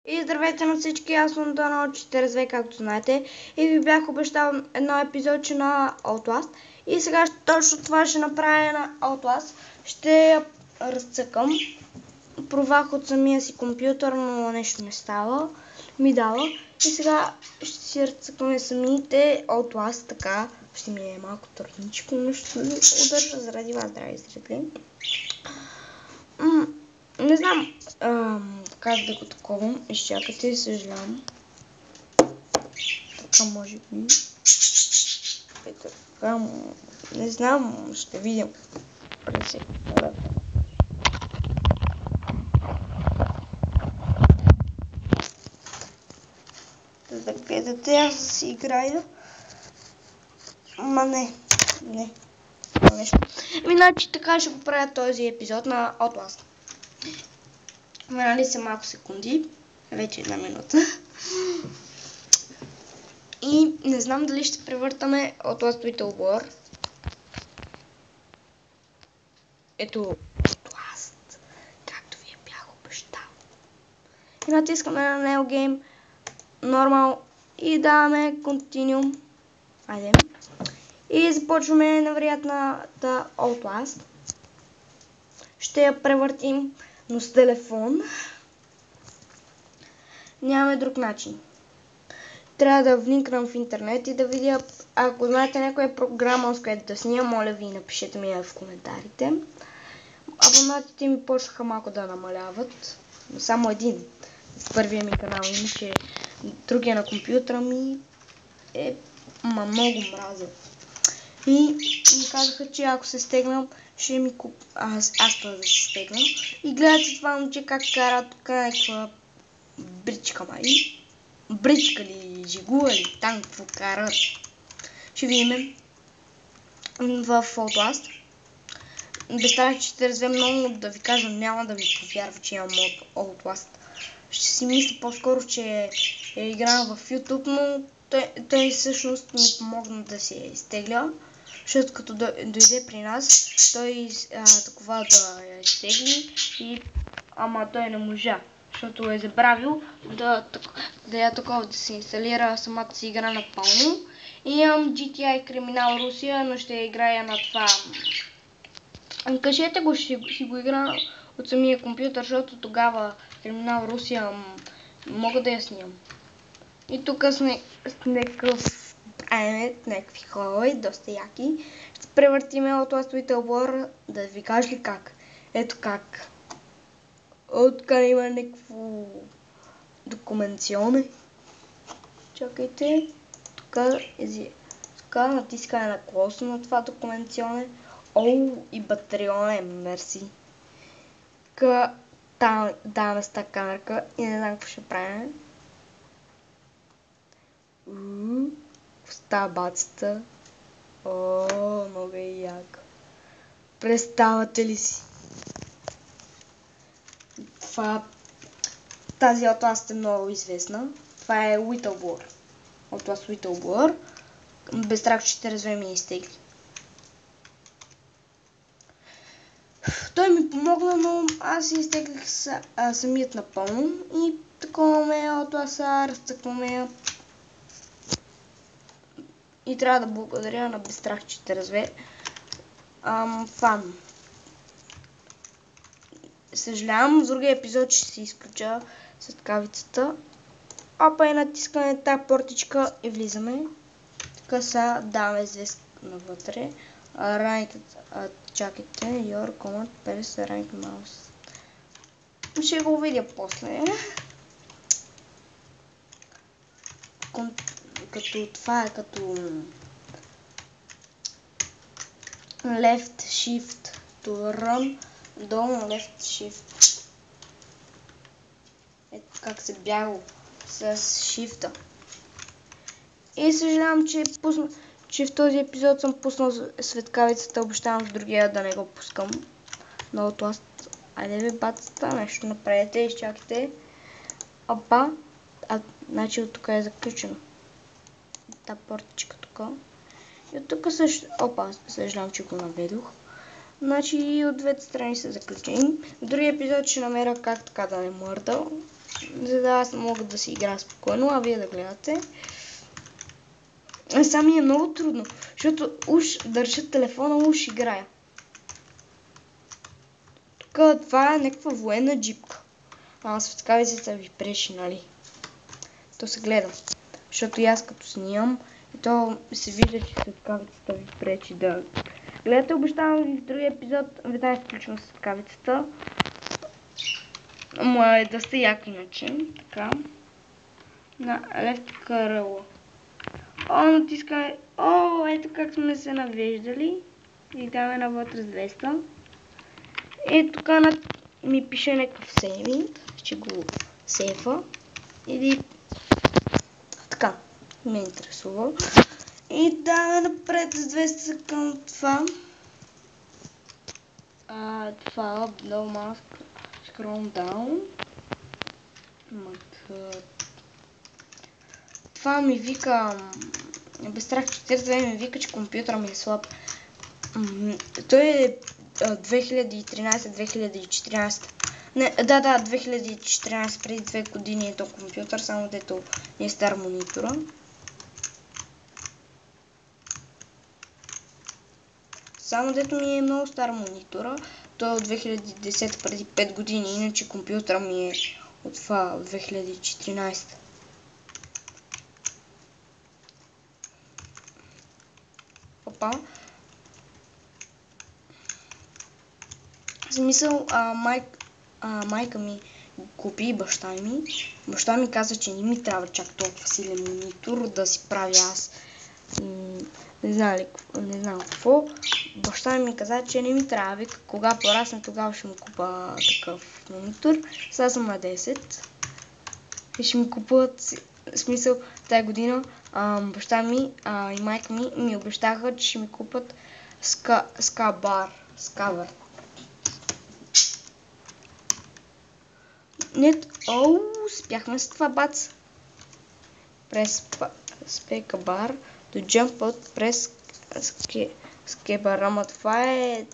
И здравейте на всички, аз съм Дана от 4 както знаете. И ви бях обещал едно епизодче на Outlast. И сега точно това ще направя на Outlast. Ще я разцъкам. Провах от самия си компютър, но нещо не става. Ми дава. И сега ще си разцъкаме самите Outlast, така. Ще ми е малко трудничко, но ще удържа заради вас, драги зрители. Не знам как да го таковам. Изчакайте, съжалявам. Така може би. Така, не знам, ще видим. Да гледате, аз си играя. Ма не. Нещо. Иначе така ще го правя този епизод на Outlast. Минали са малко секунди. Вече 1 минута. И не знам дали ще превъртаме Outlast Little War. Ето Outlast, както ви бях обещал. И натискаме на Neo Game Normal и даваме Continue. Айде. И започваме невероятната Outlast. Ще я превъртим, но с телефон. Нямаме друг начин. Трябва да вникнам в интернет и да видя, ако знаете някоя програма, с която да снимам, моля ви, напишете ми я в коментарите. Абонатите ми почнаха малко да намаляват, но само един. С първия ми канал имаше, другия на компютъра ми е много мразя. И ми казаха, че ако се стегнам, ще ми аз това да се стегнам. И гледате това момче как кара тук някаква бричка май. Бричка ли, жигула ли, танк, какво кара. Ще видим в Outlast. Обещах, че ще разве много, да ви кажа, няма да ви повярва, че имам Outlast. Ще си мисля по-скоро, че играя в YouTube, но той всъщност ми помогна да се изтегля. Защото като дойде при нас, той такова да я изтегли, ама той не можа. Защото е забравил да я такова да се инсталира самата си игра напълно. И имам GTA Криминал Русия, но ще играя на това. Кажете го, ще си го игра от самия компютър, защото тогава Криминал Русия мога да я снимам. И тук с някакви хора, доста яки. Ще превъртим Outlast Little War, да ви кажа ли как. Ето как. Тук има някакво документационе. Чакайте. Тук натискане на клоса на това документационе. И батерионен, мерси. Даваме с тази камерка и не знам какво ще правим. Става бацата. Много е яко. Представате ли си? Тази Outlast е много известна. Това е Little War. Outlast Little War. Без страх, че ще разве ми изтегли. Той ми помогна, но аз си изтеглих самият напълно. И такова ме Outlast, разцъкваме я. И трябва да благодаря на Безстрах, че те разве фан. Съжалявам, в другия епизод ще се изключа светкавицата. И натискаме тази портичка и влизаме. Така са даваме звезд навътре. Чакайте, your command press right mouse. Ще го видя после. Като това е като left shift to run, долу left shift. Ето как се бягало с shift-а. И съжалявам, че в този епизод съм пуснал светкавицата, обещавам в другия да не го пускам. На Outlast. Айде бе, бацата, нещо направете, изчакайте. Значи от тук е заключено. Та портичка тук. И от тук също... съжалявам, че го наведох. Значи и от двете страни са заключени. В другия епизод ще намеря как така да не мърда. за да аз мога да си играя спокойно, а вие да гледате. Сами е много трудно, защото уж държа телефона, уж играя. Тук това е някаква военна джипка. Светкавицата ви пречи, нали? То се гледа. Защото и аз като снимам, и то се вижда, че светкавицата ви пречи да гледате. Обещавам ви в другия епизод, веднага изключвам светкавицата. Ама е доста яко иначе. Така. На left карала. Натискаме. Ето как сме се навеждали. И даваме навътре с 200. И тук ми пише някакъв сейвинг. Ще го сейфа. Или така. Ме интересува. И даваме напред с 200 към това. Това много малко. Scroll down. Това ми вика. Безстрах 42 ми вика, че компютъра ми е слаб. Той е 2013-2014. Да, 2014, преди 2 години е то компютър, само дето не е стар монитора. Само дето ми е много стар монитора. Той е от 2010, преди 5 години, иначе компютъра ми е от 2014. Опа. В смисъл, майка ми купи баща ми. Баща ми каза, че не ми трябва чак толкова силен монитор да си правя аз. Не знам какво. Баща ми каза, че не ми трябва. Вика, кога порасне, тогава ще му купа такъв монитор. Сега съм на 10. И ще ми купуват, в смисъл, тая година баща ми и майка ми обещаха, че ще ми купат скабър. Нет, спяхме с това бац. През спекабар до jump през скебър. Ама това е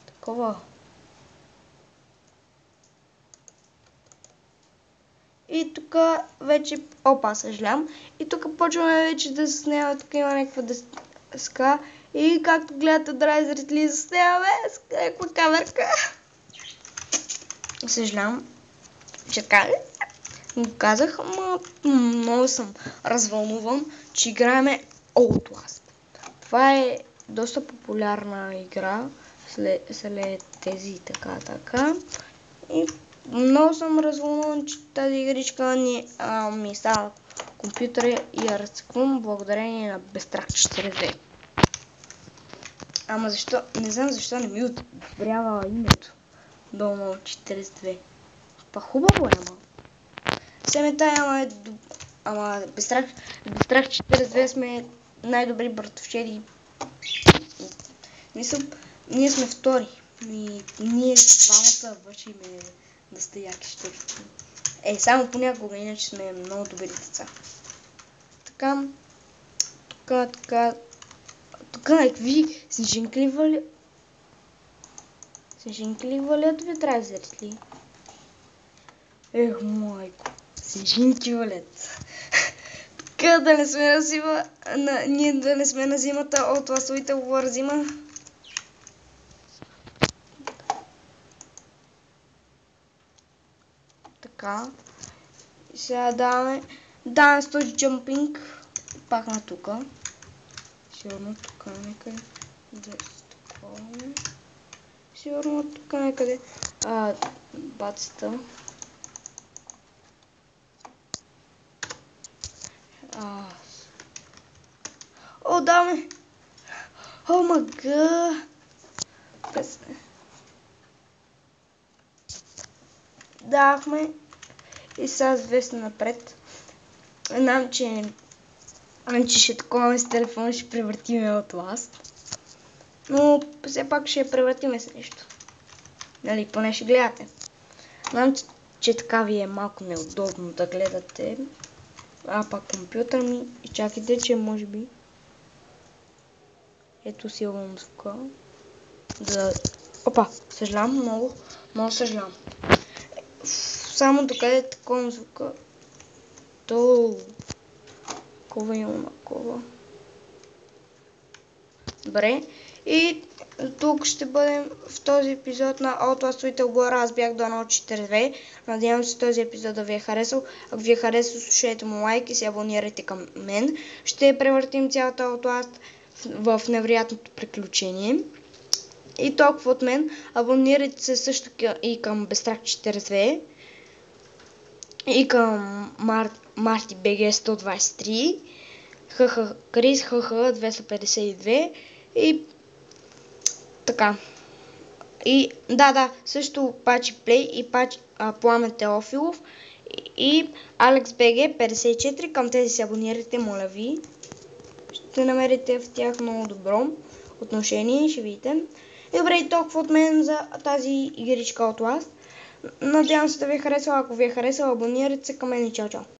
такова. И тук вече, съжалявам. И тук почваме вече да заснемаме. Тук има някаква дъска. И както гледате, драги зрители, заснемаме с някаква камерка. Съжалявам, че така го казах, ама много съм развълнуван, че играеме Outlast. Това е доста популярна игра след тези така. И много съм развълнуван, че тази игричка ми става компютъра и я разцъквам благодарение на Безстрах 42. Ама защо? Не знам защо не ми одобрява името. Долу 42. Па хубаво е, ама. Семета, ама Безстрах 42 сме най-добри братовчеди. Ние сме втори. И ние двамата вършиме доста яки щурки. Само понякога, иначе сме много добри деца. Така. Тук някакви снежинки ли валят? Снежинки ли валят, ви драги зрители? Майко. Снежинки валят. Така да не сме на зима. Ние да не сме на зимата. От ласовите говоря зима. Така. И сега даваме с този джампинг. Пак на тука. Сигурно тук някъде. Сигурно тук някъде. Бацата. Даваме. Мага. Дахме. И сега с 200 напред. Знам, че ще такова с телефона, ще превъртиме Outlast. Но все пак ще я превъртиме с нещо. Нали, поне ще гледате. Знам, че така ви е малко неудобно да гледате. Пак компютър ми. И чакайте, че може би. Ето силвам звука. Съжалявам, много съжалявам. само докъде е такова звука. Кова има кова. Добре. И тук ще бъдем в този епизод на Outlast Little Gora. Аз бях Donald 42. Надявам се този епизод да ви е харесал. Ако ви е харесал, слушайте му лайк и се абонирайте към мен. Ще превъртим цялата Outlast в невероятното приключение. И толкова от мен. Абонирайте се също и към Безстрах 42. И към Марти БГ 123. Крис ХХ 252. И така. И също Пачи Плей и Пламен Теофилов и Алекс БГ 54. Към тези се абонирайте, моля ви. Ще намерите в тях много добро отношение, ще видите. И добре, и толкова от мен за тази игричка Outlast. Надявам се да ви е харесала. Ако ви е харесала, абонирайте се към мен и чао.